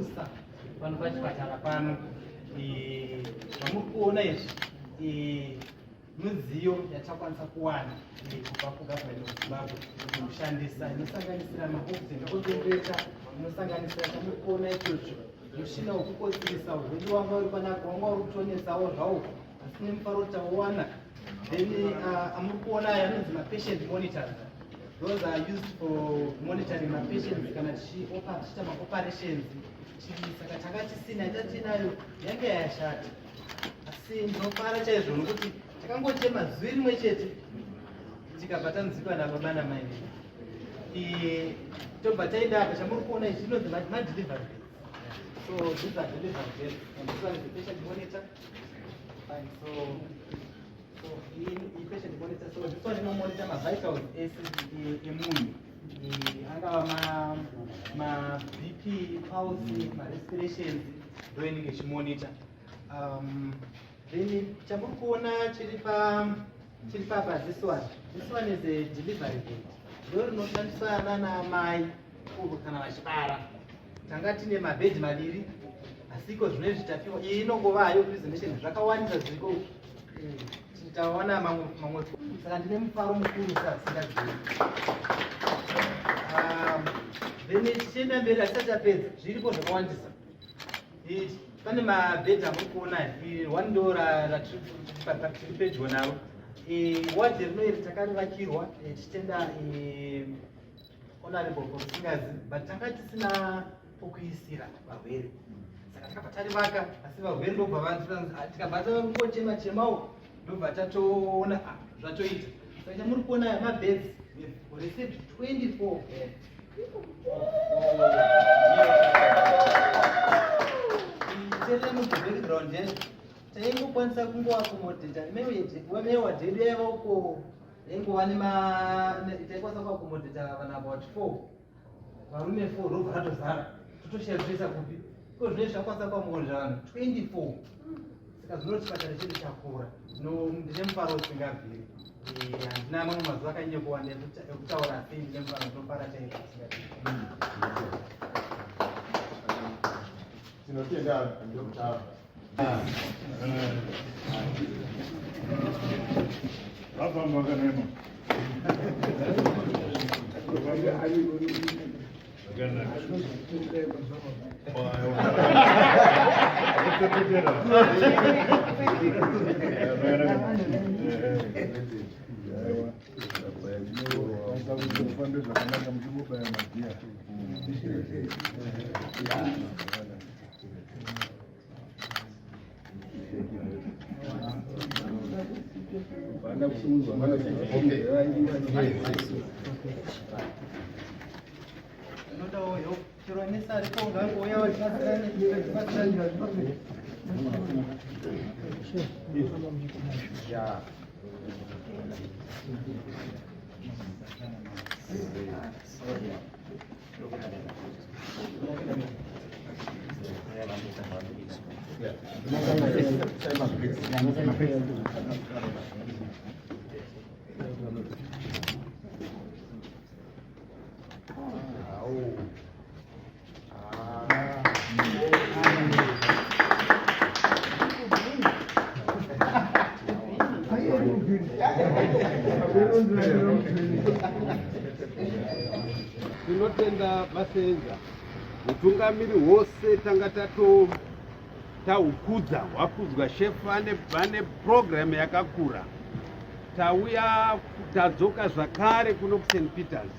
kudusa pano pachipatara pano. Zvamuri kuona izvi midziyo yatakwanisa kuwana kubva kugavhurmendi weZimbabwe kushandisa, inosanganisira maoxygen ogenerator, inosanganisira chamuri kuona ichocho mushina wekukotsirisa urwere wanga uri panaka, wanga uri kutonesawo zvawo asi nemufaro tawana. Then amuri kuona aya anonzi mapatient monitors. Those are used for monitoring patients kana tichiita maoperations. Saka tanga tisina tinayo yange yashata, asi ndinofara chaizvo nokuti takangochema zuvi rimwe chete tikabva tanzikwa nababa namai. Tobva taenda apa chamuri kuona izvi zvinonzi madelivery beds. So these are delivery beds and this one is the patient monitor. Fine. So in patient monitor, so this one inomonitor mavitals emunhu, angava ma-BP, pulse, ma-respirations, ndoinenge ichimonitor. Then chamuri kuona chiri papa, this one is a delivery bed. Ndo rinoshandiswa nana mai kana vachibara. Tanga tine mabhedhi maviri asiko zvinoizvi tapiwa. Iyi inongovayo presentation zvakawanisa zviko titaona mamwe. Saka ndine mufaro mukuru sasingazii. Then tichienda mberi asati apedza zviripo zvakawandisa. Pane mabhedhi amuri kuona one ndo tiri pedyo naro. Wadhi rino iri takarivakirwa tichitenda honorable Singazi, but tanga tisina pokuisira varwere. Saka takabva tarivaka asi varwere ndobva vanzi tikabva tangochema chemawo ndobva tatoona zvatoita. Saka chamuri kuona aya mabeds received 24 beds. Tele mubackground yedu taingokwanisa kungoakomodheta mewadhi yedu yaiva uko yaingova taikwanisa kuakomodheta vanhu about 4 varume 4 robva ratozara totoshairisa kupi iko zvinoi zvakwanisa kuakomodheta vanhu 24. Saka zvinoti chipatara chedu chakura. Ndine mufaro usingabviri. Handina mamwe mazuva akanyanya kuwanda ekutaura asi ndine mufaro ndinofara chaizvo usingabviri. Tinotenda Dr. Hapa makanema. Tinotenda masenza utungamiri hwose tanga taukudza hwakudzwa shefu vane program yakakura. Tauya tadzoka zvakare kuno kuSt Peters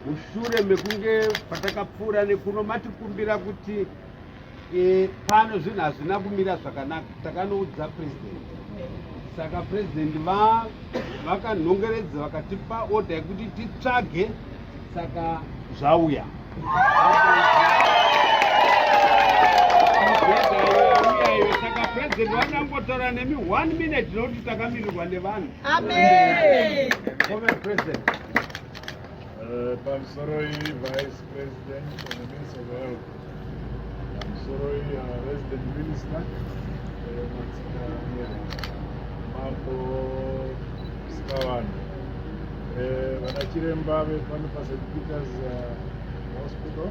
mushure mekunge patakapfuura nekuno matikumbira kuti pano zvinhu hazvina kumira zvakanaka, takanoudza president. Saka president vakanhongeredza vakatipa order yekuti titsvage, saka zvauya. Saka president vanangotaura nemi 1 minute nokuti takamirirwa nevanhu. Amen. Comment president. Pamsoroi Vice President and the Minister of Health. Pamsoroi Resident Minister. Mambo Skawani. Vanachiremba vepano paSt Peters Hospital.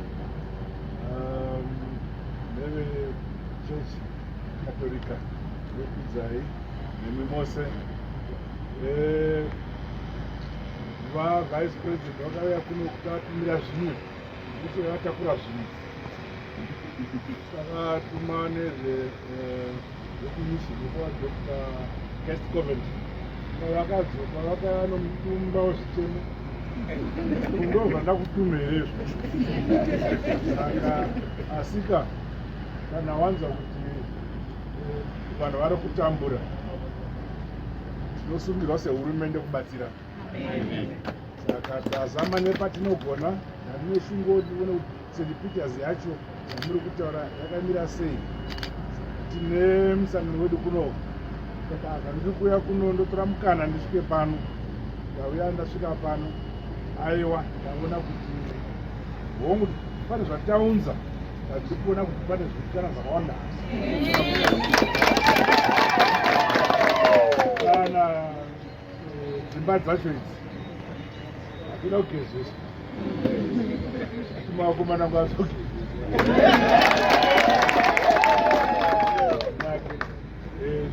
Katolika vekudzai nemi mose vavice president vakauya kuno kuti vatumira zvimwe kuti vatakura zvimwe saka tuma nezvekumishini kwaDr. Guest Coventry vakadzoka vakanomutumbawo zvitemo kundobva ndakutumireizvo saka asika kana wanza kuti vanhu vari kutambura tinosungirwa sehurumende kubatsira. Saka tazama nepatinogona naminosungoti one kuti St. Peters yacho yamuri kutaura yakamira sei. Tine musangano wedu kuno saka ndiri kuuya kuno ndotora mukana ndisvike pano ndauya ndasvika pano aiwa ndaona kuti hongu pane zvataunza ndiri kuona kuti pane zvisikana zvakawanda kana dzimba dzacho idzi hatida kugezesa ati makomana angu azogezesa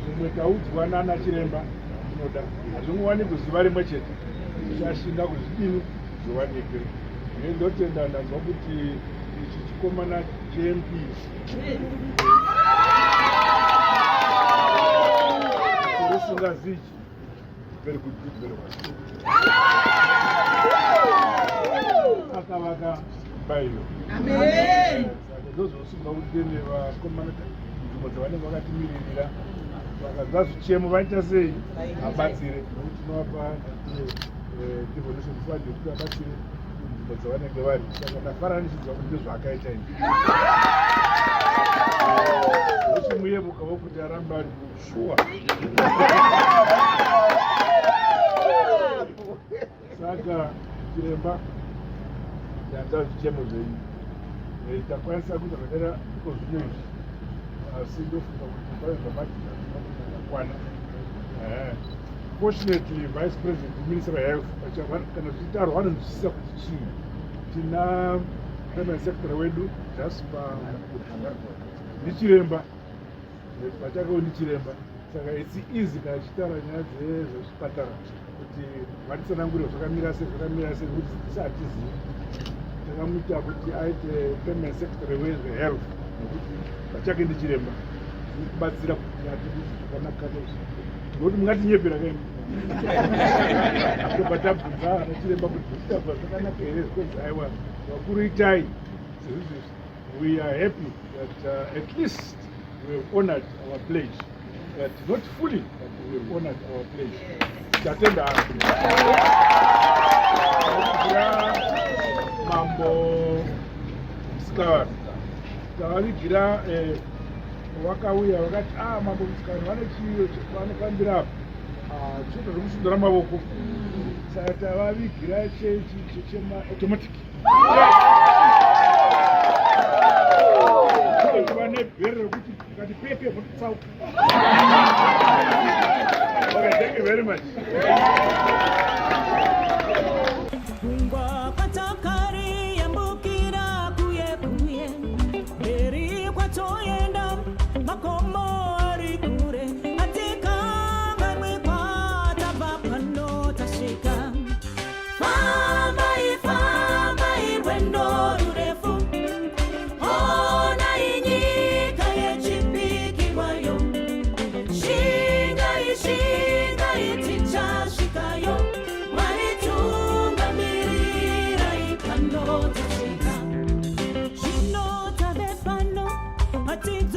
zvimwe taudzwa nana chiremba tinoda hazvingowanikwi zuva rimwe chete tichashinga kuzvidini zviwanikwe. Ndotenda ndanzwa kuti ichi chikomana cheMP kurisingazichi very good akavaka bairo ndozosunga kuti dene vakomana nzvimbo dzavanenge vakatimiririra vakadza zvichemo vaita sei abatsire nokuti tinovapa devolution fund yokuti abatsire nzvimbo dzavanenge vari. Saka ndafaranichidzwa kuti ndezvaakaita ini ochimuyemukawo kuti aramba ari kushuwa. Saka chiremba ndanza zvichemo zvenyu takwanisa kuita zvakadera iko zvino izvi asi ndofunga kuti pane zvakakwana. Fortunately, Vice President, Minister of Health, kana zvichitarwa vanonzwisisa kuti chii. Tina Permanent Secretary wedu Jasper ndichiremba pachakawo ndichiremba. Saka it's easy kana chitaura nyaya dzezvechipatara kuti vatitsanangurire zvakamira sei kuti tisatizivi. Takamuita kuti aite Permanent Secretary weHealth nokuti pachake ndichiremba kubatsira kuti atiti zvakanaka nokuti mungatinyephera kaini tobva tabvunza anachiremba kuti zvitabva zvakanaka here because aiwa vakuru itai sezvizvi. We are happy that at least we have honored our pledge, but not fully, but we have honored our pledge. Tatenda mambo Msikawani tavavigira vakauya vakati mambo Msikawani vane chiyo chevanofambira apa choita zvekusundura mavoko. Saka tavavigira chema-automatic vane bhere rekuti kati pepe vototsauka. Okay, thank you very much. It's